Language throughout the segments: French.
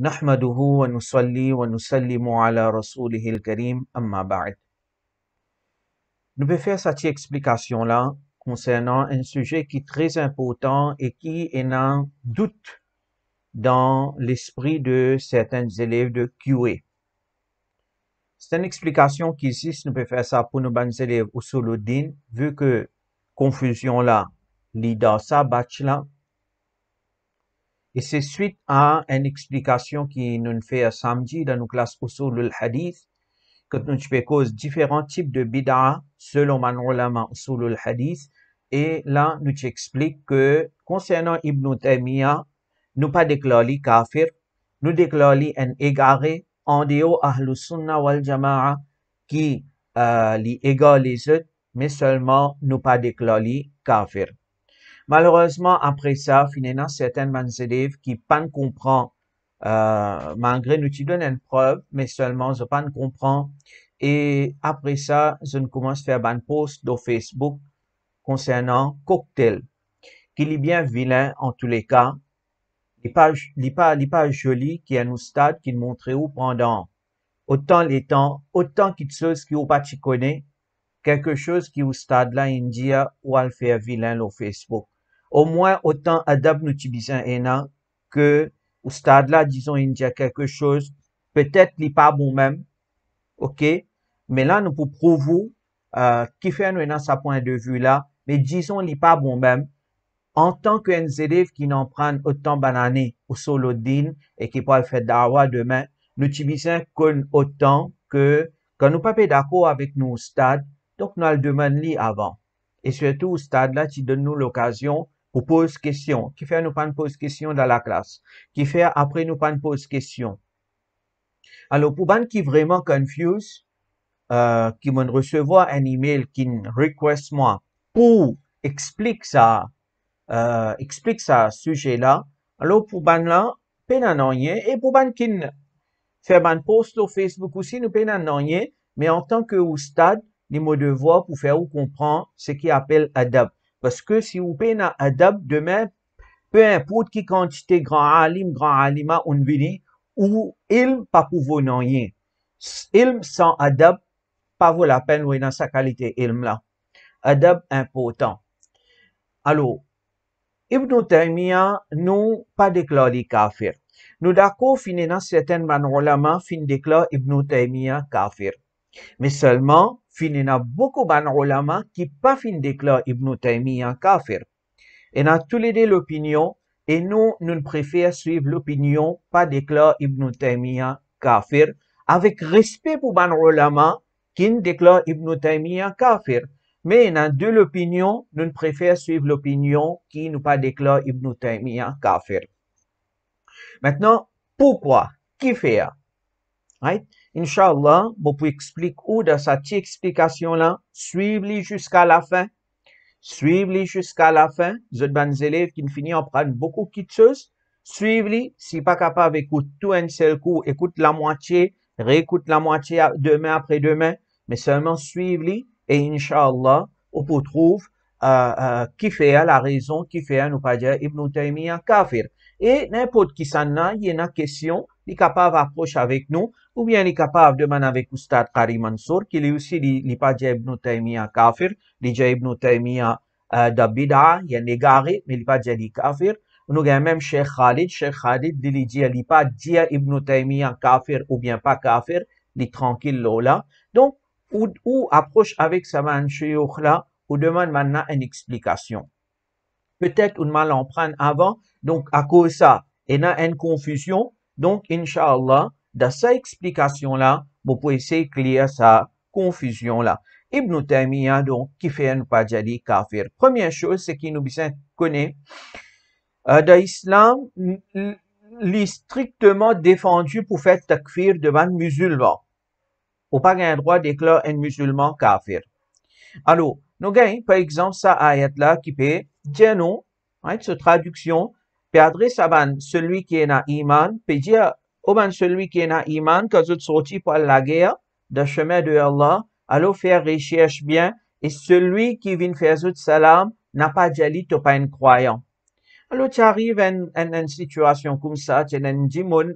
نحمده ونصلي ونسلم على رسوله الكريم أما بعد. Nous pouvons faire cette explication-là concernant un sujet qui est très important et qui est un doute dans l'esprit de certains élèves de QA. C'est une explication qui existe, nous pouvons faire ça pour nos bons élèves au Usuluddin, vu que confusion-là, l'ida sa batch-là, et c'est suite à une explication qui nous fait samedi dans nos classes Usulul Hadith, que nous cause différents types de bid'a selon man ulama Usulul Hadith, et là nous explique que concernant Ibn Taymiyyah, nous pas déclaré kafir, nous déclaré un égaré en dehors Ahlus Sunnah wal Jama'a qui les égale les autres, mais seulement nous pas déclaré kafir. Malheureusement, après ça, finalement, certains élèves qui ne comprennent, malgré nous qui donnent une preuve, mais seulement je ne comprends. Et après ça, je commence à faire un post sur Facebook concernant cocktail, qui est bien vilain en tous les cas. Il n'est pas joli, qui est un stade qui montre où pendant autant les temps, autant quelque chose qui ou pas tu connais, quelque chose qui au stade là, India, ou à le faire vilain sur Facebook. Au moins, autant adab nous tibisons ena que au stade là, disons, India quelque chose, peut-être n'est pas bon même, ok? Mais là, nous pouvons prouver, qui fait nous dans sa point de vue là, mais disons, n'est pas bon même, en tant qu'un élève qui n'en prennent autant banané au Usuluddin et qui peut faire dawa demain, nous tibisons autant que, quand nous pas d'accord avec nous au stade, donc nous le demandons avant. Et surtout au stade là, tu donnes nous l'occasion pour poser question. Qui fait nous pas poser question dans la classe? Qui fait après nous pas poser question? Alors, pour ban qui vraiment confuse, qui m'ont recevoir un email qui request moi pour explique ça sujet-là. Alors, pour ban là, peine rien. Et pour ban qui fait ban post sur Facebook aussi, nous peine rien. Mais en tant que au stade, les mots de voix pour faire ou comprendre ce qui appelle adab. Parce que si vous peine adab, demain, peu importe qui quantité grand alima, on vini, ou ilm pas pour vous non rien. Ilm sans adab, pas vaut la peine, ou dans sa qualité ilm là. Adab important. Alors, Ibn Taymiyyah, nous pas déclaré kafir. Nous d'accord, finalement, certaines ulama fin déclarent Ibn Taymiyyah kafir. Mais seulement, finalement, beaucoup ulama qui pas fin déclarent Ibn Taymiyyah kafir. Et dans tous les deux l'opinion, et nous préférons suivre l'opinion, pas déclare Ibn Taymiyyah kafir, avec respect pour ban ulama qui déclare Ibn Taymiyyah kafir. Mais dans deux l'opinion, nous préférons suivre l'opinion qui nous pas déclare Ibn Taymiyyah kafir. Maintenant, pourquoi? Qui fait? Right? Inch'Allah, je peux expliquer où dans cette explication-là, suivez-les jusqu'à la fin. Suivez-les jusqu'à la fin. Vous êtes des élèves qui finissent en prendre beaucoup de choses. Suivez-les. Si pas capable d'écouter tout un seul coup, écoute la moitié, réécoute la moitié demain après demain, mais seulement suivez-les et Inch'Allah, on peut trouver qui fait la raison, qui fait nous pas dire Ibn Taymiyyah kafir. Et n'importe qui s'en a, il y a une question, il est capable d'approcher avec nous, ou bien il est capable de demander avec Oustad Qari Mansour, qui lui aussi, il n'est pas dit Ibn Taymiyyah kafir, il dit Ibn Taymiyyah de bid'a, il y a un égaré, mais il n'est pas dit kafir. Nous avons même Cheikh Khalid, il dit, il n'est pas dit Ibn Taymiyyah kafir ou bien pas kafir, il est tranquille là. Donc, ou approche avec sa man shayokh là, ou demande maintenant une explication. Peut-être on mal en prendre avant, donc à cause de ça, il y a une confusion, donc Inch'Allah, dans cette explication-là, vous pouvez essayer de clair sa confusion-là. Ibn Taymiyyah, donc, qui fait un pas jadi kafir. Première chose, c'est qu'il nous bien connaît, dans l'islam, il est strictement défendu pour faire takfir devant musulman. Ou pas un droit de déclarer un musulman kafir. Alors, nous avons, par exemple, ça ayat-là qui peut dire non, hein, cette traduction, peut adresser à celui qui est dans iman, peut dire celui qui est dans iman, quand vous sorti pour la guerre, dans le chemin de Allah, alors faire recherche bien, et celui qui vient faire zut salam, n'a pas dit, tu pas un croyant. Alors, tu arrives à une situation comme ça, tu as un dimon,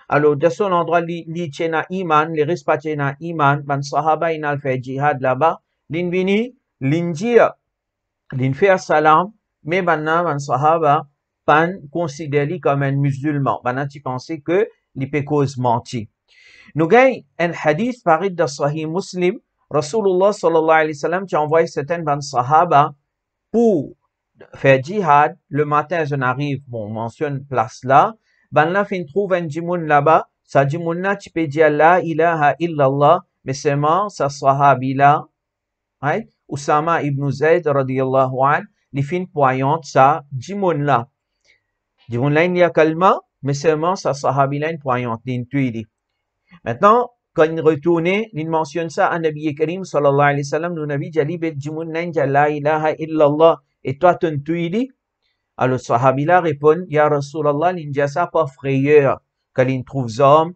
Alors, de son endroit, li tchena iman, li rispa tchena iman, ban sahaba inal fait jihad là-bas, lin vini, lin dia, lin faire salam, mais ban sahaba, pan considéré comme un musulman. Ban tu pensais que li peut cause menti. Nous gagne un hadith parit de Sahih Muslim, Rasulullah sallallahu alayhi wa sallam, qui envoie certains ban sahaba pour faire jihad. Le matin, je n'arrive, bon, on mentionne place là, ban là, fin trouve un jimoun là-bas, sa jimoun là, tu peux dire la ilaha illallah, mais c'est mort, sa sahabi là, right? Usama ibn Zayd, radiyallahu an, les fin poignante, sa jimoun là. Jimoun là, il y a kalma, mais c'est mort, sa sahabi là, une poignante, l'intuidi. Maintenant, quand il retournait, il mentionne ça à Nabi Karim, sallallahu alayhi wa sallam, nous Nabi Jali bet jimoun là, la ilaha illallah, et toi, tu dit? Alors, sahabi là répond, Ya Rasulallah, l'india pas frayeur, quand il trouve hommes,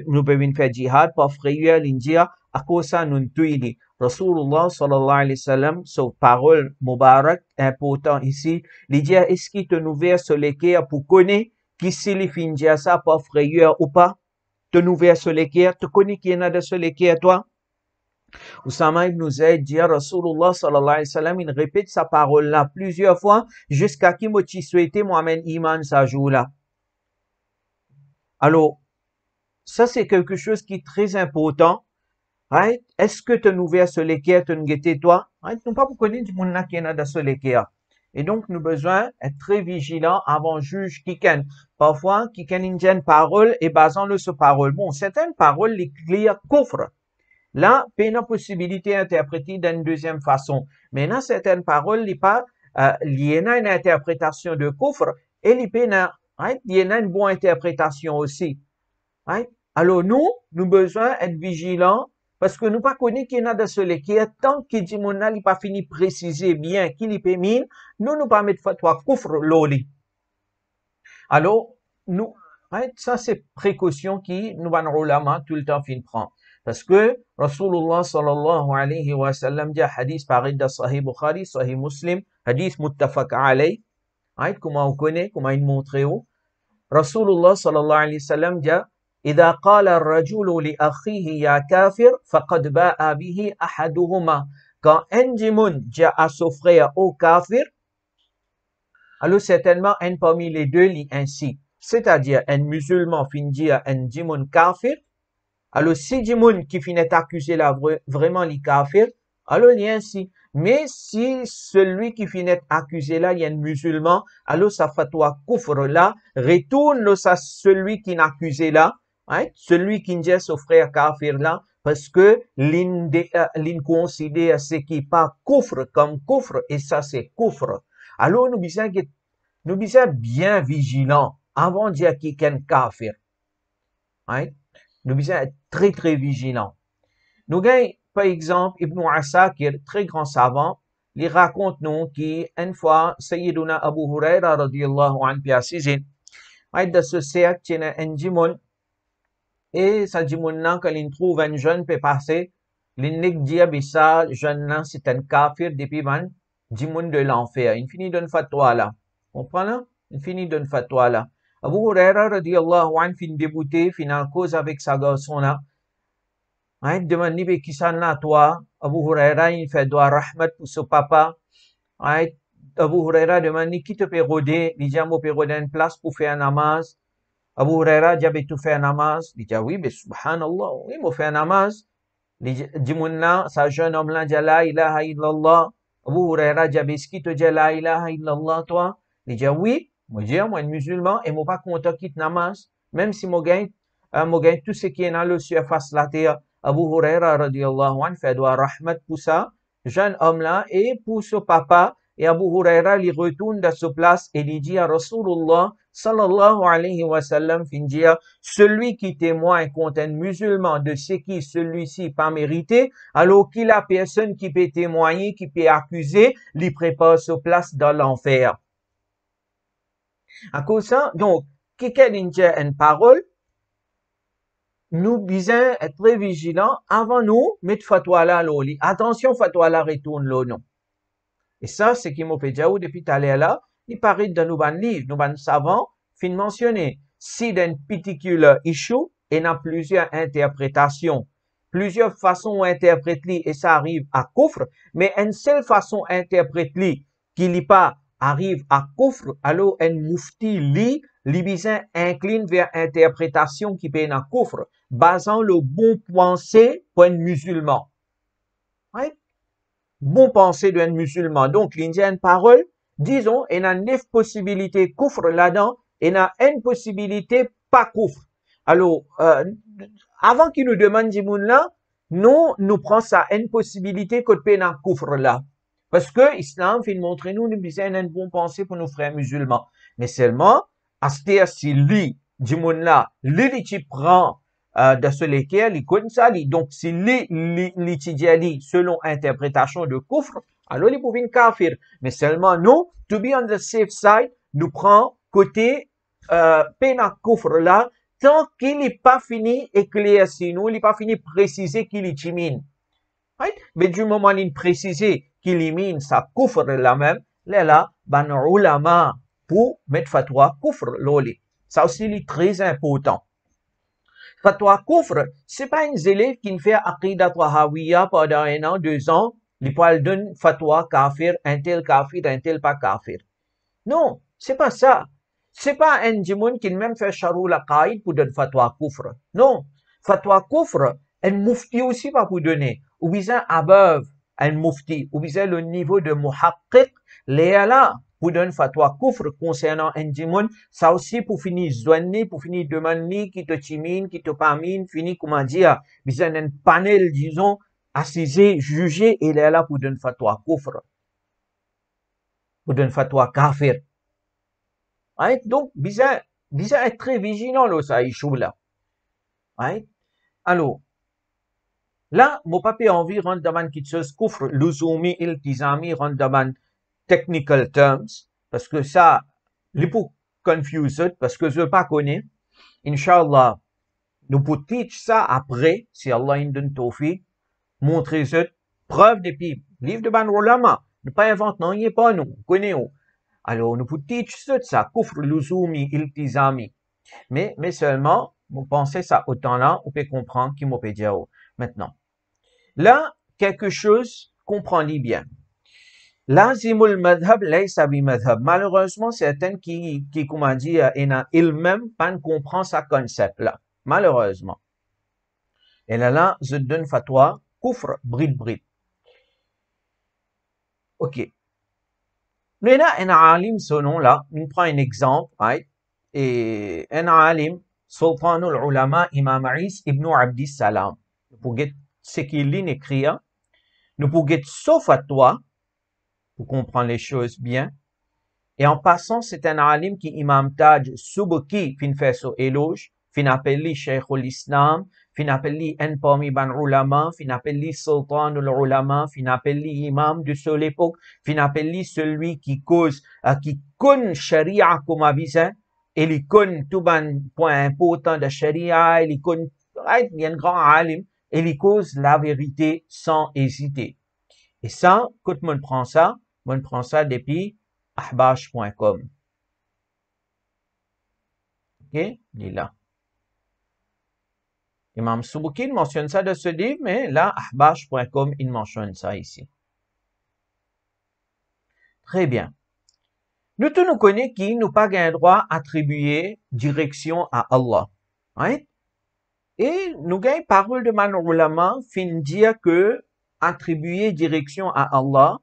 nous pouvons faire jihad, pas frayeur, l'india, à cause ça, nous dit. Rasulullah, sallallahu alayhi wa sallam, sauf parole, mubarak, important ici, l'india, est-ce qu'il te nous verse les cœurs pour connaître qui c'est les findia ça, pas frayeur ou pas? Te nous verse les cœurs, tu connais qui en a de ce les cœurs, toi? Usama ibn Zayd dit à Rasulullah sallallahu alayhi wa sallam, il répète sa parole là plusieurs fois jusqu'à qui m'a souhaité Mohamed Iman sa joue là. Alors, ça c'est quelque chose qui est très important. Right? Est-ce que tu nous verses les cœurs, tu nous guettes toi? Right? Nous pas pour connaître du monde qui en a de ce les cœurs. Et donc, nous besoin être très vigilants avant juge qui ken. Parfois, qui ken une parole et basant-le sur parole. Bon, certaines paroles, les clear coffrent. Là, il y a une possibilité d'interpréter d'une deuxième façon. Mais dans certaines paroles, il y a une interprétation de coffre et il y a une bonne interprétation aussi. Right? Alors, nous besoin être vigilants parce que nous pas connaître qu'il y a de ceux qui est tant qu'il dit mon n'a pas fini préciser bien qu'il y peut mine, nous pas mettre fatwa coffre l'oli. Alors, nous, right? Ça c'est précaution qui nous van ulama tout le temps fin prendre. Parce que Rasulullah sallallahu alayhi wa sallam dit hadith parid de Sahih Bukhari, Sahih Muslim, hadith muttafaq alayh. Right? Comment on connaît, comment il montre où? Rasulullah sallallahu alayhi wa sallam dit إذا قال الرجل لأخيه يا كافر فقد باء به أحدهما. Quand un djimoun dit à son frère au kafir, alors certainement un parmi les deux lit ainsi. C'est-à-dire un musulman finit dire un djimoun kafir. Alors si djimoun qui finit accuser là vraiment les kafir, alors il y a ainsi. Mais si celui qui finit accuser là, il y a un musulman, alors sa fatwa kufr là, retourne à celui qui n'accusé là, hein, celui qui dit son frère kafir là, parce que l'in considère ce qui pas kufr comme kufr, et ça c'est kufr. Alors nous besoin bien vigilants avant de dire qui est kafir. Hein? Nous besoin être très très vigilants. Nous gagnons par exemple, Ibn Asakir, très grand savant, il raconte nous qu'une fois, Sayyiduna Abu Huraira radiyallahu anhu piasizin, de ce cercle, il y a un djimoun, et ce djimoun-là, quand il trouve un jeune peut passer, il dit, ça, jeune-là, c'est un kafir depuis un djimoun de l'enfer. Il finit d'une fatwa là. On comprend là? Il finit d'une fatwa là. Abu Huraira radiyallahu anhu fin débouté, fin en cause avec sa garçon là. Hein, demande ni qui s'en a toi, Abu Huraira, il fait doigt rahmat pour son papa. Hein, Abu Huraira demande ni qui te peut roder, il dit moi peut roder une place pour faire un namaz. Abu Huraira dit tu fais un namaz, il dit oui, mais subhanallah, oui, moi fais un namaz. Il dit mouna, sa jeune homme là dit la ilaha illallah. Abu Huraira dit est-ce qu'il te dit la ilaha illallah toi? Il dit oui, moi je moi un musulman et moi pas content quitte namaz, même si moi gagne tout ce qui est dans le surface la terre. Abu Huraira radiyallahu anhu fait doigt rahmat pour ça, jeune homme là, et pour son papa, et Abu Huraira il retourne dans sa place et il dit à Rasulullah sallallahu alayhi wa sallam, fin dire, celui qui témoigne contre un musulman de ce qui celui-ci pas mérité, alors qu'il a personne qui peut témoigner, qui peut accuser, lui prépare sa place dans l'enfer. À cause de ça, donc, quelqu'un dit une parole, nous devons être très vigilants avant nous mettre fatwa là l'oli. Attention, fatwa là retourne l'eau non. Et ça, c'est qui m'a fait dire depuis tout à l'heure là, il paraît dans nos livres, nos savants, fin mentionné. si d'un particular issue, il y a plusieurs interprétations, plusieurs façons d'interpréter et ça arrive à kufr, mais une seule façon d'interpréter qui n'est pas arrive à kufr, alors un mufti libyen incline vers interprétation qui peut à kufr, basant le bon pensée pour un musulman. Right? Bon pensée d'un musulman. Donc, l'indienne parole, disons, il y a 9 possibilités kufr là-dedans, et il y a une possibilité pas kufr. Alors, avant qu'il nous demande du monde là, nous prenons ça, une possibilité que peut dans kufr là. Parce que l'islam fait montrer nous besoin d'une bonne pensée pour nos frères musulmans. Mais seulement, à ce dire, si lui, du monde là, lui, tu prend de ce lesquels il connaît ça, donc si l'étudie selon interprétation de kufr, alors il peut venir kafir. Mais seulement nous, to be on the safe side, nous prend côté pena kufr là, tant qu'il n'est pas fini éclairci, nous, il n'est pas fini préciser qu'il est timide. Right? Mais du moment où il précise qu'il élimine sa kufr là même, là, ban ulama pour mettre fatwa kufr loli. Ça aussi est très important. Fatwa kufr, c'est pas une élève qui fait aqidat wahawiyya pendant 1 an, 2 ans, il peut donner fatwa kafir, un tel pas kafir. Non, c'est pas ça. C'est pas un djimoun qui même fait charou la qaïd pour donner fatwa kufr. Non. Fatwa kufr, un mufti aussi va vous donner. Ou bien above un mufti, ou bien le niveau de muhaqqiq, là, pour donner fatwa kufr concernant un djimoun, ça aussi pour finir zouani, pour finir demander qui te timine, qui te pamine, finir comment dire, bien un panel, disons, assisé, jugé, et là pour donner fatwa kufr. Pour donner fatwa kafir. Right? Donc, bisa être très vigilant là, ça issue là. Right? Alors, là, mon papier envie rendre demande quelque chose, kufr, luzumi, iltizami, rendre demande technical terms, parce que ça, les pour confused, parce que je pas connais. Inch'Allah, nous pouvons teach ça après, si Allah nous donne tawfiq, montrer ça, preuve depuis, livre de ban ulama, ne pas inventer, non, il n'est pas nous, connaissons. Alors, nous pouvons teach ça, kufr, luzumi, iltizami. Mais seulement, vous pensez ça autant là, on peut comprendre qui m'a peut dire. Maintenant, là, quelque chose, comprenez bien. Lazimul madhab laysa bi madhab. Malheureusement, certains qui comment dire, ils même pas comprend ce concept là. Malheureusement. Et là, je donne fatwa, kufr, brid. OK. Mais là, un alim, ce nom-là, on prend un exemple, right? Et un alim, Sultanul Ulama, Imam Is ibn Abdi Salam. Pour get ce qu'il écrit, nous pour get sauf à toi, pour comprendre les choses bien. Et en passant, c'est un alim qui Imam Taj Subki, fin fait son éloge, fin appelé Cheikh l'Islam, fin appelé un parmi ban ulama, fin appelé Sultanul Ulama, fin appelé imam de cette époque, fin appelé celui qui cause, qui connaît Sharia comme avisé, et il connaît tout un point important de Sharia, il connaît, il y a un grand alim, et il cause la vérité sans hésiter. Et ça, quand on prend ça depuis ahbash.com. OK? Il est là. Imam Subki mentionne ça de ce livre, mais là, ahbash.com, il mentionne ça ici. Très bien. Nous tous nous connaissons qui nous pas un droit attribuer direction à Allah. Right? Et nous gagnons parole de Manulama fin dire que attribuer direction à Allah,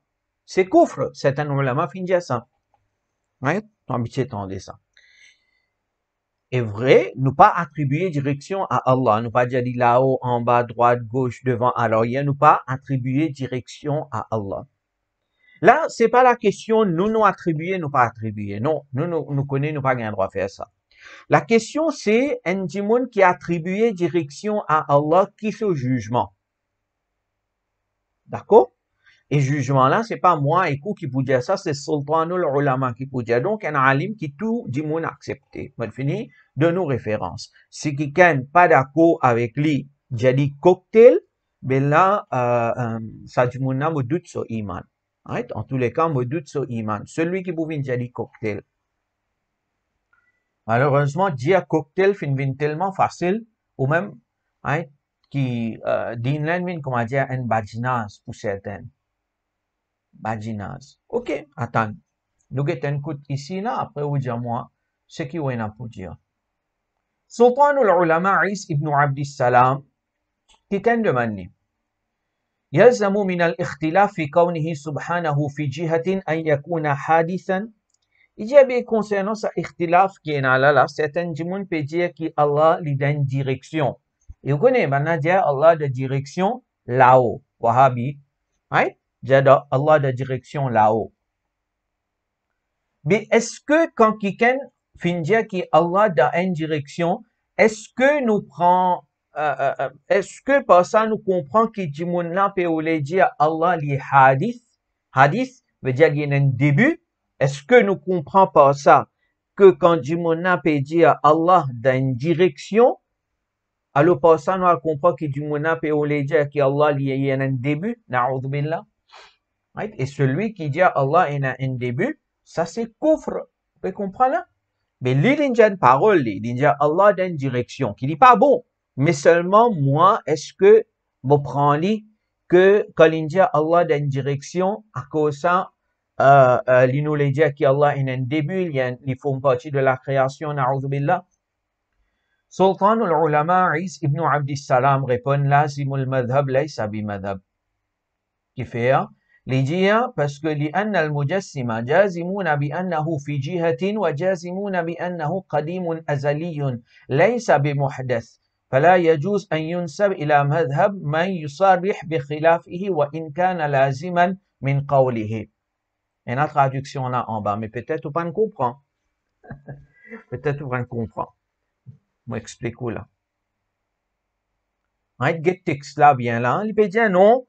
c'est kufr. Certains ulama fin dire ça. Right? Habitué entendre ça. Est vrai, nous pas attribuer direction à Allah. Nous pas dire là-haut, en bas, droite, gauche, devant, à l'arrière. Nous pas attribuer direction à Allah. Là, c'est pas la question, nous attribuer, nous pas attribuer. Non, nous connaissons, nous pas un droit à faire ça. La question, c'est un djimoun qui attribué direction à Allah, qui fait au jugement. D'accord? Et jugement là, c'est pas moi, écoute, qui peut dire ça, c'est Sultanul Ulama qui peut dire. Donc, un alim qui tout djimoun accepté. On finit de nos références. Si quelqu'un pas d'accord avec lui, j'ai dit cocktail, ben là, ça djimoun là, me doute sur iman. Right? En tous les cas, me doute sur iman. Celui qui pouvait dire cocktail. Malheureusement, dire cocktail fin tellement facile, ou même, hein, qui, din len comment dire, un badinage pour certains. Badinage. OK, attends. Nous guettons écoute ici, là, après vous dire moi, ce qui est pour dire. Sultan al-Ulama Is ibn Abd salam qui t'en demande. يلزم من الاختلاف في كونه سبحانه في جهة أن يكون حادثا. Il dit, bien, concernant ça, ikhtilaf qui est là, certains gens peuvent dire qu'Allah lui donne direction. Et vous connaissez, maintenant, dire Allah de direction là-haut. Wahhabi. Right? Dire Allah de direction là-haut. Mais est-ce que quand quelqu'un finit dire qu'Allah de une direction, est-ce que nous prend, est-ce que par ça nous comprenons que du monde là peut dire Allah li hadith? Hadith veut dire qu'il y a un début. Est-ce que nous comprenons par ça que quand du monde là peut dire Allah dans une direction, alors par ça nous comprenons que du monde là peut dire qu'Allah il y a un début? Na'udhu billah. Right? Et celui qui dit Allah il y a un début, ça c'est kufr. Vous pouvez comprendre? Mais il y a une parole, il y a Allah dans une direction qui n'est pas bon. Mais seulement moi, est-ce que vous prenez que quand il dit Allah dans une direction, à cause ça, il nous dit qu'Allah est un début, ils font partie de la création, na'udhu billah. Sultan al-Ulama Is ibn Abd salam répond, lazimul madhab laysa bi madhab. Qui fait, il dit, parce que لأن المجسم جازمون بأنه في جهة وجازمون بأنه قديم أزلي ليس بمحدث فلا يجوز أن ينسب إلى مذهب من يصرح بخلافه وإن كان لازما من قوله. Et la traduction là en bas, mais peut-être vous ne comprenez. Peut-être vous ne comprenez. Moi explique là. Right, get texte là bien là. Il peut dire non.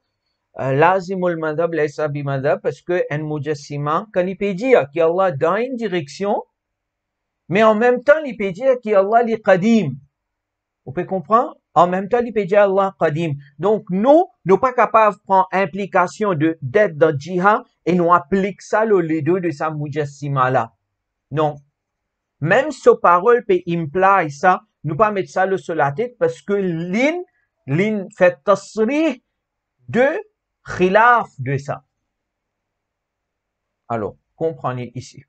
Lazimul madhab laysa bi madhab parce que un mujassima quand il peut dire qu'Allah dans une direction, mais en même temps il peut dire qu'Allah est qadim. Vous pouvez comprendre? En même temps il peut dire Allah qadim. Donc nous pas capables de prendre implication d'être dans jihad et nous appliquer ça les deux de sa mujassima là. Non. Même ce parole peut implier ça, nous pas mettre ça sur la tête parce que l'in fait tasrih de khilaf de ça. Alors, comprenez ici.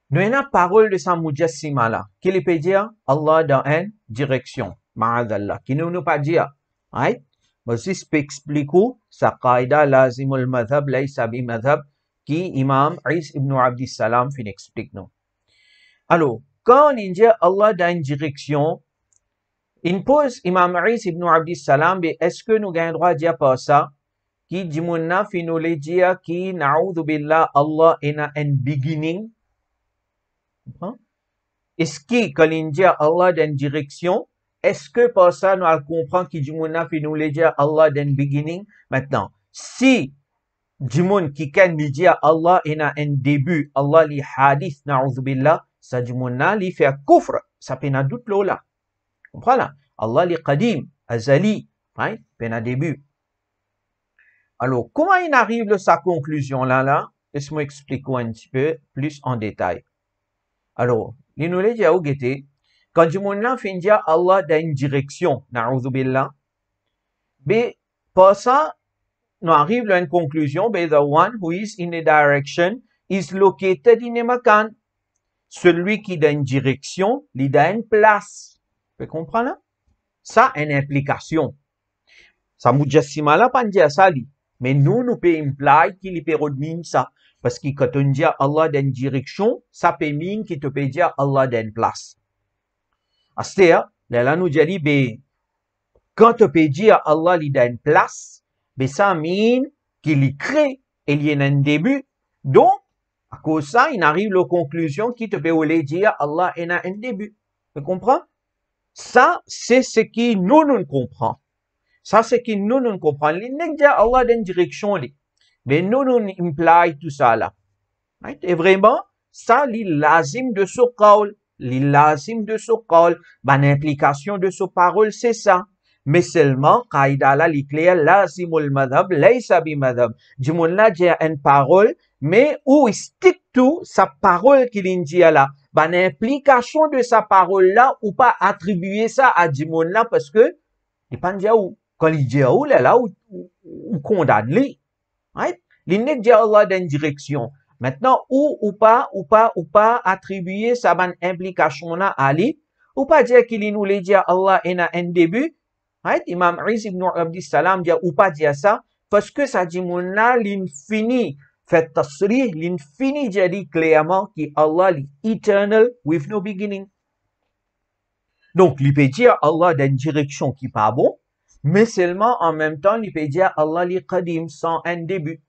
Nous avons une parole de sa mujassima là, qui peut dire Allah dans une direction, ma'adallah, qui ne nous pas dire, right? Voici ce que explique sa qaïda lazimul madhab laysa bi madhab, qui Imam Is ibn Abd salam fin explique nous. Alors, quand on dit Allah dans une direction, il pose Imam Is ibn Abd salam, est-ce que nous avons le droit de dire par ça, qui dit mounna fin nous le dire, qui na'udhu billah, Allah est un beginning. Est-ce que quand il dit Allah dans une direction, est-ce que par ça nous allons comprendre que du monde fi nous le dire Allah dans beginning? Maintenant, si du monde qui can dit Allah est un début, Allah li hadith na'udhu billah, ça du monde li fait kufr, ça peut n'a doute là. Comprends? Allah li qadim, azali, right? Peut n'a début. Alors, comment il arrive à sa conclusion là? Laisse-moi expliquer un petit peu plus en détail. Alors, il nous l'a dit à Ouguete, quand du monde là finit dire Allah dans une direction, na'udhu billah, mais pour ça, nous arrivons à une conclusion, the one who is in a direction is located in a makan. Celui qui dans une direction, il dans une place. Vous pouvez comprendre? Ça a une implication. Ça mujassima là pas dire ça, mais nous peut implier qu'il peut redire ça. Parce que quand on dit Allah dans une direction, ça peut dire qu'il te peut dire Allah dans une place. C'est-à-dire, là nous dit, quand tu peux dire Allah dans une place, ça veut dire qu'il crée et il y a un début. Donc, à cause de ça, il arrive à la conclusion qu'il te peut dire Allah est un début. Tu comprends? Ça, c'est ce qui nous comprenons. Ça, c'est ce qui nous comprenons. Il n'est pas Allah dans une direction. Mais nous implie tout ça là. Right? Et vraiment, ça, l'ilazim de ce qawl, l'ilazim de ce qawl, l'implication de ce parole, c'est ça. Mais seulement, qaïda là, l'éclair, lazimul madhab, laysa bi madhab. Du monde là, j'ai une parole, mais où il stick to sa parole qu'il dit là. Ben, l'implication de sa parole là, ou pas attribuer ça à Dimon là, parce que, il pas dire où. Quand il dit où, là, ou condamne lui. Right? Il n'est dit Allah dans une direction. Maintenant, ou pas attribuer sa bonne implication là à lui, ou pas dire qu'il nous l'a dit à Allah en un début. Right? Imam Isa ibn Abdis Salam dit, ou pas dire ça, parce que ça dit mon là, l'infini, fait tasrih, l'infini dit clairement que Allah est eternal with no beginning. Donc, il peut dire Allah dans une direction qui n'est pas bon, mais seulement en même temps, il peut dire Allah est qadim sans un début.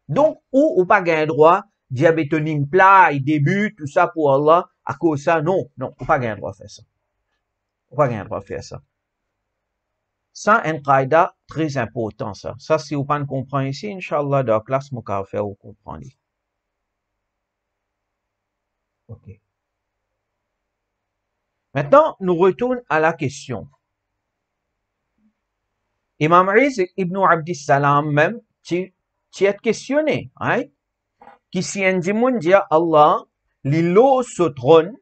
Donc, ou pas gagner droit, diabétonyme plat, il début, tout ça pour Allah, à cause de ça, non, ou pas gagner droit de faire ça. Ou pas gagner droit de faire ça. Ça, un qaïda très important, ça. Ça, si vous ne comprenez ici, Inch'Allah, dans la classe, je vais faire vous comprendre. OK. Maintenant, nous retournons à la question. Imam Isa ibn Abdis Salam même, tu es questionné, hein? Qui si un dimun dit Allah, l'ilo se trône,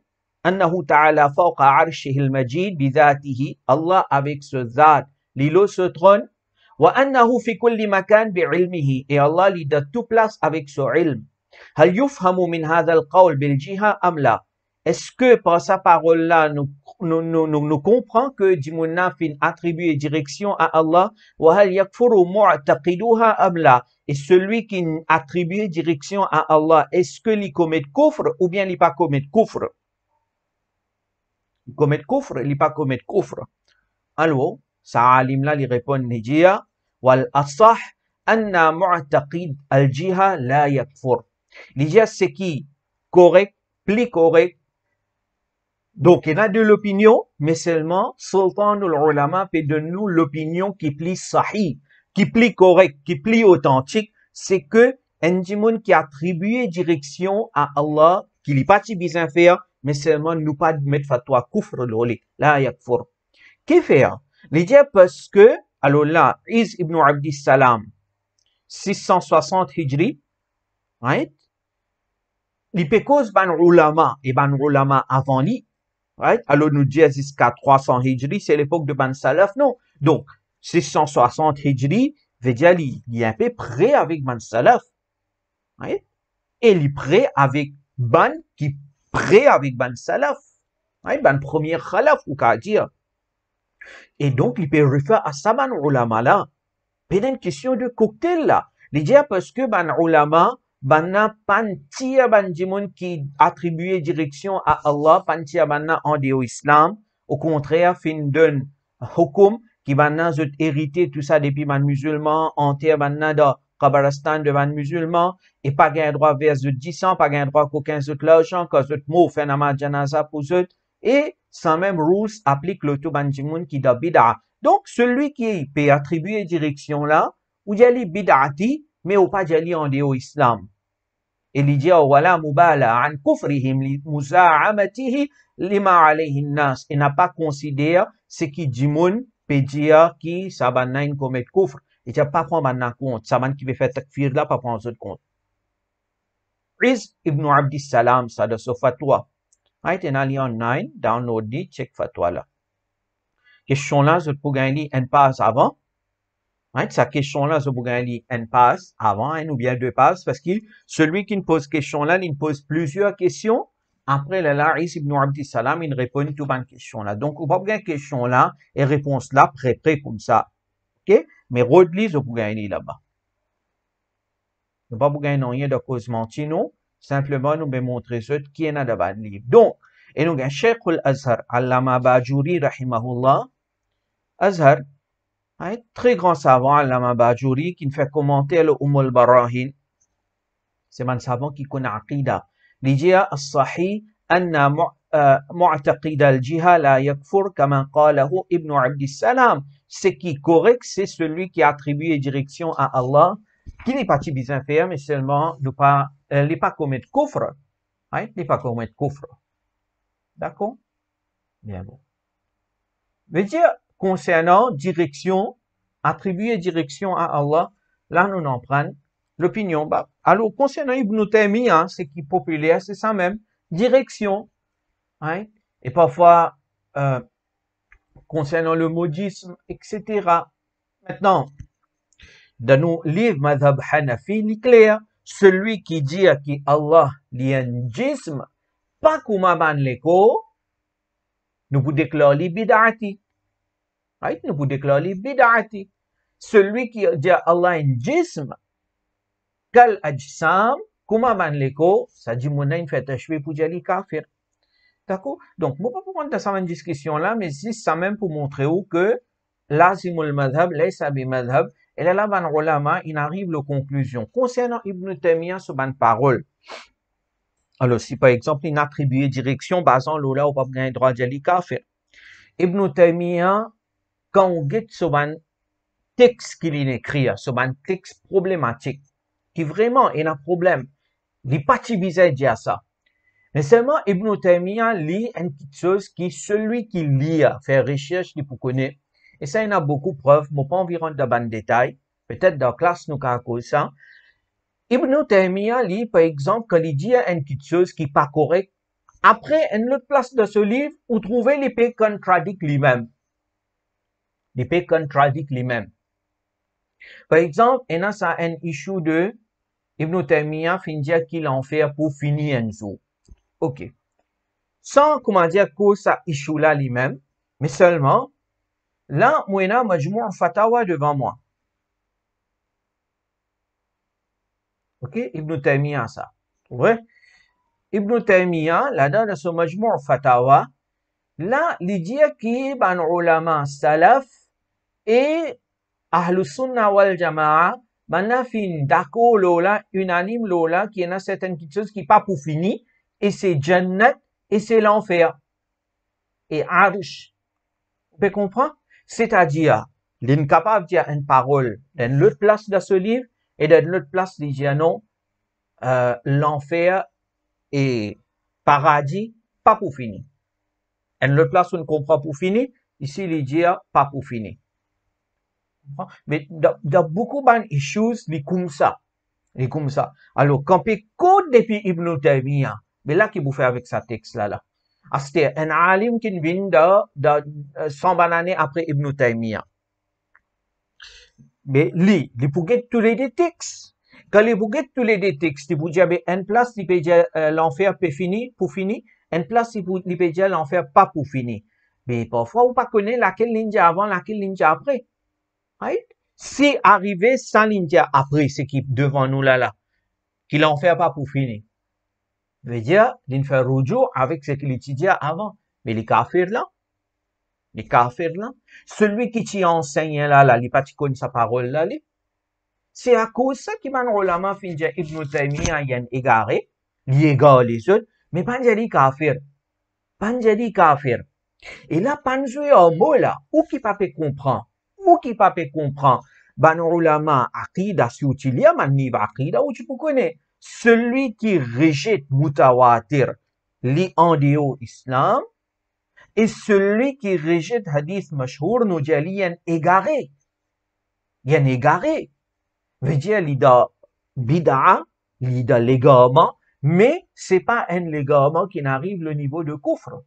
annahu ta'ala fawqa arshihil majid bidhatihi, Allah avec ce zat, l'ilo se trône, wa annahu fi kulli makan bi'ilmihi, et Allah lui donne toute place avec ce ilm. Hal yufhamu min hadha al-qawl bil jiha am la? Est-ce que par sa parole-là, nous comprenons que Dimouna fin attribue direction à Allah, wa hal yakfuru mu'taqiduha am la? Et celui qui attribue direction à Allah, est-ce que il commet kufr ou bien il pas commet kufr? Il commet kufr, il pas commet kufr. Alors, sa alim là, il répond Nijiya, wal asah anna mu'taqid al-jiha la yakfur. Nijiya, c'est qui? Correct, plus correct. Donc, il y a de l'opinion, mais seulement, Sultan ulama peut donner nous l'opinion qui est plus sahih, qui est plus correct, qui est plus authentique, c'est que un djimoun qui attribue direction à Allah, qui n'est pas si bien faire, mais seulement nous pas mettre fatwa kufr l'oli, la yakfur. Qu'est faire? Les dire parce que, alors là, Iz ibn Abdis Salam, 660 Hijri, right? Il peut cause ban ulama, et ban ulama avant lui, right? Alors nous disons jusqu'à 300 Hijri, c'est l'époque de ban Salaf, non. Donc, 660 Hijri, veut dire il est un peu près avec ban Salaf, right? Et il est prêt avec ban qui prêt avec ban Salaf, right? Ban premier Khalaf, ou qu'à dire. Et donc, il peut refaire à sa ban ulama là. C'est une question de cocktail là. Il dit parce que ban ulama, banna pantia ban dimoun qui attribuait direction à Allah, pantia banna en déo islam. Au contraire, fin d'un hukum qui banna zot hérité tout ça depuis ban musulman, entier banna da Kabaristan de ban musulman, et pas gain droit vers zot 10 ans, pas gain droit qu'aucun zot l'argent, que zot mot fait nama janaza pour zot, et sans même rules applique l'auto ban dimoun qui da bid'a. Donc, celui qui peut attribuer direction là, ou y aller bid'ati, mais ou pas y aller en déo islam. Et il dit, wala mubala an kufrihim li muza'amatihi lima alayhi nas. Et n'a pas considéré ce qui dit moun, peut dire qui ça banna une commet kufr. Et tu pas prendre banna compte. Ça ban qui veut faire takfir là, pas prendre autre compte. Iz ibn Abdis Salam, ça de ce fatwa. Right, en alliant 9, download dit, check fatwa là. Question là, je peux gagner une passe avant. Right? Sa question là, je peux gagner une passe avant, ou bien deux passes, parce que celui qui ne pose question là, il pose plusieurs questions. Après, là, Is ibn Abdis Salam, il répond tout une question là. Donc, on va gagner question là, et réponse là, prêt comme ça. OK? Mais Rodley, je peux gagner là-bas. Je ne vais pas gagner rien de cause menti, non. Simplement, nous vais montrer ce qui est dans le livre. Donc, et nous avons Cheikh al-Azhar, Allama Bajuri, rahimahullah. Azhar, un très grand savant, Allama Bajuri, qui nous fait commenter le al-Barahin. C'est un savant qui connaît Aqida. L'idée as-sahih, anna mu'taqid al-jiha la yakfur, kama qalahu Ibn Abdis Salam. Ce qui est correct, c'est celui qui attribue direction à Allah, qui n'est pas si bien faire, mais seulement ne pas, n'est pas commettre kufr. Hein, n'est pas commettre kufr. D'accord? Bien bon. Veut dire, concernant direction, attribuer direction à Allah, là, nous en prenons L'opinion. Bah, alors, concernant Ibn Taymiyyah, ce qui est populaire, c'est ça même. Direction. Hein? Et parfois, concernant le modisme, etc. Maintenant, dans nos livres Madhab Hanafi, il est clair, celui qui dit que Allah li un jism, pas comme ban leko, nous vous déclarer bid'ati. Right? Nous vous déclarer bid'ati. Celui qui dit Allah un jism, kal ajsam, kuma ban leko, ça dit mon une fait tashwi pour dire kafir. D'accord? Donc, bon, pas pour prendre ça une discussion là, mais c'est ça même pour montrer où que l'azimul madhab, laysa bi madhab, et là, ban ulama, il arrive aux conclusions. Concernant Ibn Taymiyyah, sur ban parole. Alors, si par exemple, il attribue direction, basant l'ola ou pas bien droit de kafir. Ibn Taymiyyah, quand on get sur ban texte qu'il écrit, sur ban texte problématique, qui vraiment est un problème, il n'est pas tibisé dire ça. Mais seulement Ibn Taymiyyah lit une petite chose qui, celui qui lit, fait recherche, il peut connaître. Et ça, il y en a beaucoup de preuves, mais pas environ de ban détail. Peut-être dans la classe, nous, quand ça. Ibn Taymiyyah lit, par exemple, quand il dit une petite chose qui n'est pas correcte. Après, une autre place de ce livre, vous trouvez l'épée contradict lui-même. L'épée contradict lui-même. Par exemple, il y a ça, un issue de Ibn Taymiyyah, fin dire qu'il en fait pour finir un jour. OK. Sans, comment dire, que ça issue là lui-même, mais seulement, là, moi, je mets un fatawa devant moi. OK? Ibn Taymiyyah, ça. Ouais? Ibn Taymiyyah, là-dedans, dans ce majmou' fatawa, là, il dit qu'il y a un ulama salaf et ahlus sunnah wal jama'a, maintenant, fin d'accord, lola, unanime, lola, qui y en a certaines petites choses qui pas pour finir, et c'est Jannat, et c'est l'enfer. Et Arsh. Vous pouvez comprendre? C'est-à-dire, l'incapable de dire une parole dans l'autre place de ce livre, et dans l'autre place, il dit non, l'enfer et paradis, pas pour finir. Et l'autre place, on ne comprend pas pour finir, ici, il dit pas pour finir. Mais dans beaucoup d'issues, c'est comme ça. Et comme ça. Alors, quand on code depuis Ibn Taymiyyah, mais là, qu'est-ce qu'il fait avec sa texte là? C'était un alim qui vient de 100 années après Ibn Taymiyyah. Mais lui, il peut get tous les textes. Quand il peut get tous les textes, il peut dire, une place, il peut dire l'enfer peut finir, pour finir. Une place, il peut dire l'enfer pas pour finir. Mais parfois, on pas connaît laquelle ligne avant, laquelle ligne après. Right? Si arrivé sans ligne après, ce qui est devant nous là, qu'il en fait pas pour finir. Veut dire, il fait rujo avec ce qu'il étudiait avant. Mais les kafirs là, celui qui t'y enseigne là, il pas connaît sa parole là, c'est à cause ça qu'il m'a ulama fin dire Ibn Taymiyyah y a égaré, il égare les autres, mais pas dire kafir. Pas dire kafir. Et là, pas jouer un mot là, ou qui pas peut comprendre, ban ulama aqida si utilia man ni aqida ou tu peux connaître celui qui rejette mutawatir li en dehors islam et celui qui rejette hadith mashhour nous dit yan égaré veut dire l'ida bid'a l'ida l'égarement mais c'est pas un l'égarement qui n'arrive le niveau de kufr.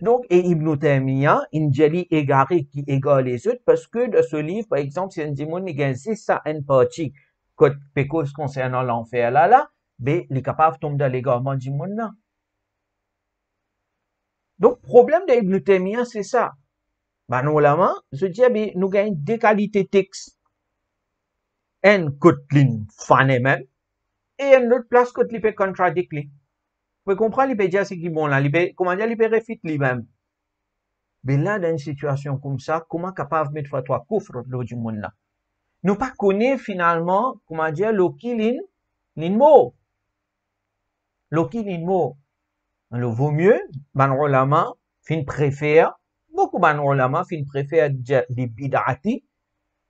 Donc, et Ibn Taymiyyah, il dit égaré qui égale les autres parce que de ce livre, par exemple, si on dit mon c'est ça une partie que concernant l'enfer là, ben, il est capable de tomber dans l'égarement du monde là. Donc, problème de Ibn Taymiyyah, c'est ça. Ben, nous, là, je dis, ben, nous gagnons deux qualités texte. Un côté fan même, et une autre place côté il peut contradicter. Vous pouvez comprendre, il peut dire ce qui est bon là, comment dire, il peut réfuter lui-même. Mais là, dans une situation comme ça, comment capable de mettre fatwa kufr dans du monde là? Nous pas connaît finalement, comment dire, le killing, l'inmo. Le killing mo. Alors, vaut mieux, ban ulama, fin préfère, beaucoup ban ulama, fin préfère les bid'ati,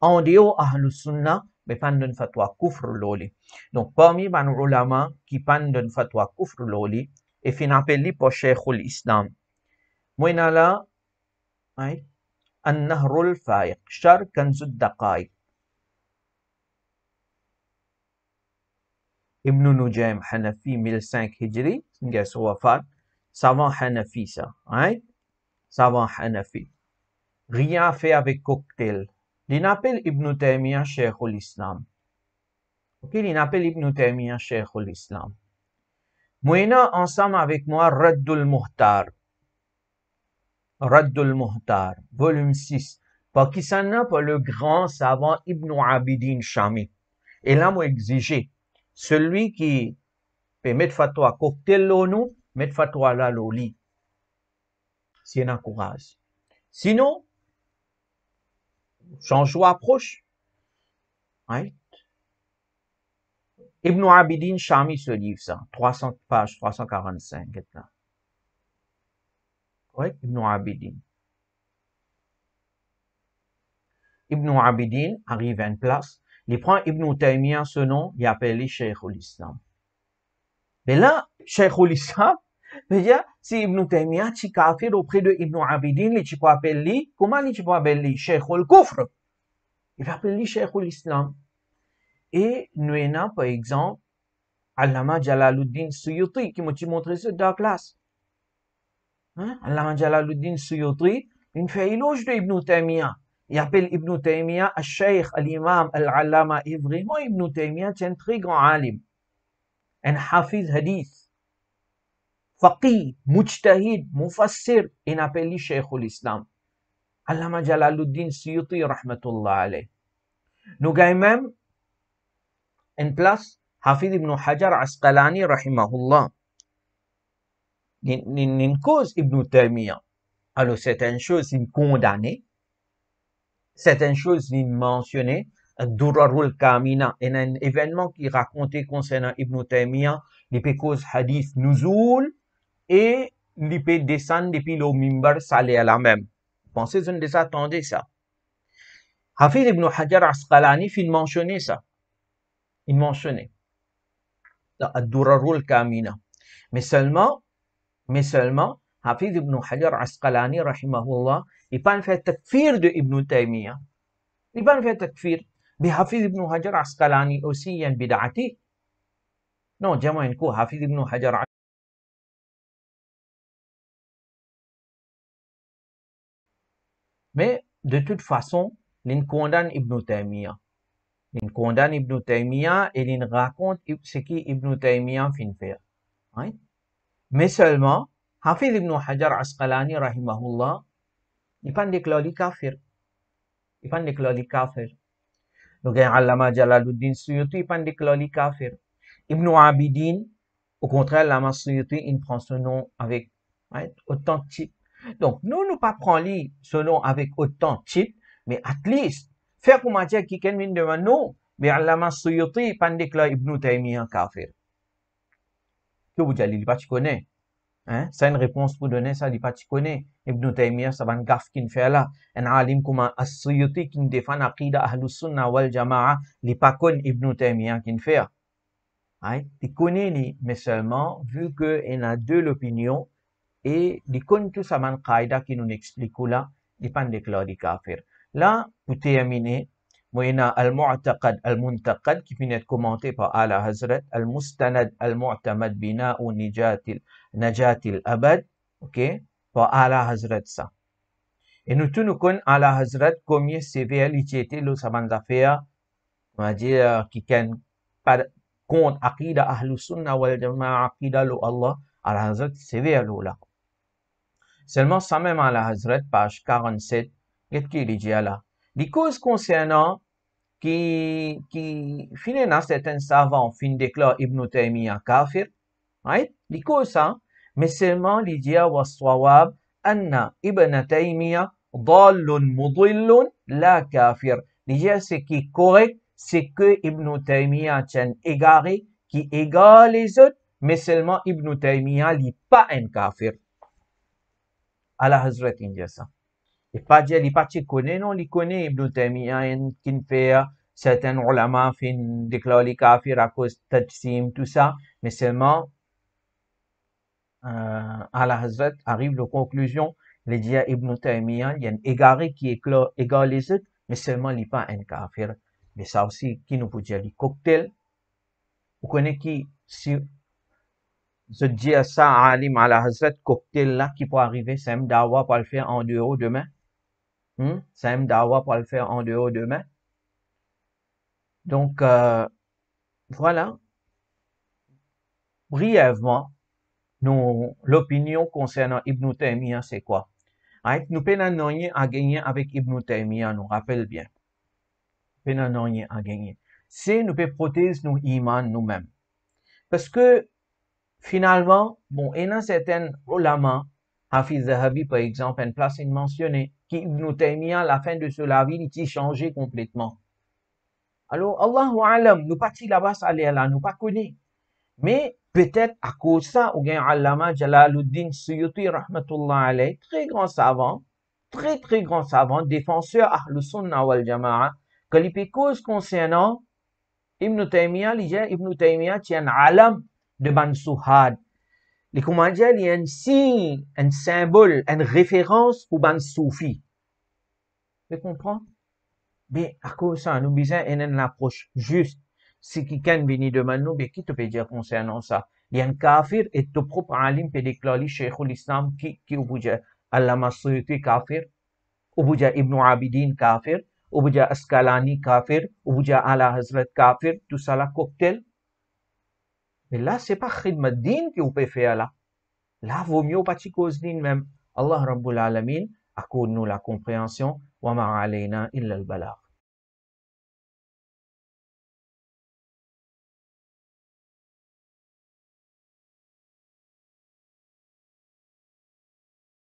en dehors ahlus sunnah, mais pas d'une fatwa kufr loli. Donc, parmi ban ulama, qui pan d'une fatwa kufr loli, et fin appelé pour Sheikhul Islam. Moi, là, النهر الفايق شر كنز الدقائق Ibn Nujaym Hanafi 1005 Hijri, c'est son wafat, savant Hanafi ça, right? Savant Hanafi. Rien fait avec cocktail. Il appelle Ibn Taymiyyah Cheikh l'Islam. Ok, il appelle Ibn Taymiyyah Cheikh l'Islam. Moïna ensemble avec moi Raddul Muhtar. Raddul Muhtar, volume 6. Pakistan pour le grand savant Ibn Abidin Shami. Et là, moi exiger, celui qui peut mettre fatwa cocktail l'onu, mettre fatwa là l'oli. Si on a courage. Sinon, change approche. Right? Ibn Abidin Shami ce livre, ça. 300 pages, 345. Là. Ouais, Ibn Abidin. Ibn Abidin arrive à une place, il prend Ibn Taymiyyah, ce nom, il appelle Cheikh l'Islam. Mais là, Cheikh l'Islam, veut dire, si Ibn Taymiyyah, tu kafir auprès de Ibn Abidin, tu peux appeler lui, comment tu peux appeler lui? Cheikh al-Kufr. Il va appeler lui Cheikh l'Islam. Et nous avons, par exemple, Allama Jalaluddin Suyuti, qui m'a montré ça dans la classe. Hein? Allama Jalaluddin Suyuti, il fait éloge de Ibn Taymiyyah. Il appelle Ibn Taymiyyah al-Sheikh, al-Imam, al-Allama. Et vraiment, Ibn Taymiyyah, c'est un très grand alim. Un hafiz hadith. Faqih, mujtahid, mufassir. Il appelle lui Cheikh l'Islam. Allama Jalaluddin Suyuti, rahmatullah alayh. Nous avons même une place, Hafiz ibn Hajar Asqalani, rahimahullah. Une cause Ibn Taymiyyah. Alors, certaines choses, il condamné. Certaines choses, il mentionné. Durarul Kamina, un événement qui racontait concernant Ibn Taymiyyah, il peut cause hadith nuzul et il peut descendre depuis le mimbar salé à la même. Pensez, vous ne attendez ça. Hafiz ibn Hajar Asqalani, il mentionnait ça. Il mentionnait. Durarul Kamina. Mais seulement, Hafiz ibn Hajar Asqalani, rahimahullah, il pas fait takfir de Ibn Taymiyyah. Il pas fait takfir. Mais Hafiz ibn Hajar Asqalani aussi, il y a une bid'ati. Non, dis-moi une coup, Hafiz ibn Hajar. Mais, de toute façon, il condamne Ibn Taymiyyah. Il condamne Ibn Taymiyyah et il raconte ce qu'Ibn Taymiyyah fin faire. Right? Mais seulement, Hafiz ibn Hajar Asqalani, rahimahullah, il pas déclaré kafir. Il pas déclaré kafir. Donc, Allama Jalaluddin Suyuti, il pas déclaré kafir. Ibn Abidin, au contraire, Allama Suyuti, il prend ce nom avec autant de titres. Donc, nous pas prendre ce nom avec autant de titres, mais at least, faire pour matière qui can mine de non, mais Allama Suyuti, il pas déclaré Ibn Taymiyyah kafir. Que vous dites, il pas tu connais. Hein? C'est une réponse pour donner ça, il pas tu connais. Ibn Taymiyyah, ça va un gaffe qu'il fait là. Un alim comme As-Suyuti qui défend aqida Ahlus Sunnah wal Jama'a, il pas connaît Ibn Taymiyyah qui fait. Hein? Il connaît lui, mais seulement, vu qu'il y a deux l'opinion, et il connaît tout ça, man qaida qui nous explique là, il pas déclaré kafir. Là, pour terminer, moyena al-mu'taqad al-muntaqad qui finit de commenter par Ala Hazrat, al-mustanad al-mu'tamad bina ou najatil abad, ok, par Ala Hazrat ça. Et nous tous nous connaissons Ala Hazrat combien sévère il était le saban affaires, on va dire, qui can pas contre aqida ahlus sunnah wal jama'a aqida lo Allah, Ala Hazrat sévère là. Seulement ça même Ala Hazrat, page 47, qu'est-ce qu'il dit là? Les causes concernant qui finit dans certains savants fin déclare Ibn Taymiyyah kafir, right? Les causes ça, mais seulement les dit wa sawab anna Ibn Taymiyyah dallun mudillun la kafir. Les dit ce qui est correct, c'est que Ibn Taymiyyah est égaré, qui égare les autres, mais seulement Ibn Taymiyyah n'est pas un kafir. Ala Hazrat il dit ça. Il pas dire, il pas connaît, non, il connaît Ibn Taymiyyah, qui fait certains ulama fin déclaré kafir à cause de tajsim, tout ça, mais seulement, Ala Hazrat arrive à la conclusion, il dit à Ibn Taymiyyah, il y a un égaré qui égare les autres, mais seulement il n'est pas un kafir. Mais ça aussi, qui nous peut dire, les cocktails, Vous connaissez qui, si je dis à ça à Alim à la Hazrat, cocktail là qui peut arriver, Sam Dawa pour le faire en dehors demain. Sam Dawa pour le faire en dehors demain. Donc, voilà, brièvement, l'opinion concernant Ibn Taymiyyah, c'est quoi? Nous n'avons rien à gagner avec Ibn Taymiyyah, nous rappelle bien. Nous n'avons rien à gagner. C'est nous pouvons protéger nos imans nous-mêmes. Parce que, finalement, bon, il y a certains ulama, Hafiz Zahabi, par exemple, une place il mentionnait, qu'Ibn Taymiyyah, à la fin de sa vie, il a changé complètement. Alors, Allahu alam, nous pas là-bas, là, nous pas connaît. Mais, peut-être, à cause de ça, ou bien Allama Jalaluddin Suyuti, rahmatullah alayh, très grand savant, très grand savant, défenseur Ahlus Sunnah wal Jama'a, que les causes concernant Ibn Taymiyyah, Ibn Taymiyyah, c'est un alam de Ban Suhad. Les comment dire, il y a un signe, un symbole, une référence pour Ban Soufi. Vous comprenez? Mais à cause de ça, nous besoin une approche juste. Si quelqu'un vient demander nous, mais qui te peut dire concernant ça? Il y a un kafir et ton propre alim peut déclarer Cheikhul Islam qui ou bien Allama Suyuti kafir, ou bien Ibn Abidin kafir, ou bien Asqalani kafir, ou bien Ala Hazrat kafir, tout ça là cocktail. Mais là, c'est pas khidmat din que vous pouvez faire là. Là, vaut mieux pas t'y cause din même. Allah Rabbul Alamin accorde nous la compréhension. Wa ma alayna illa al-balagh.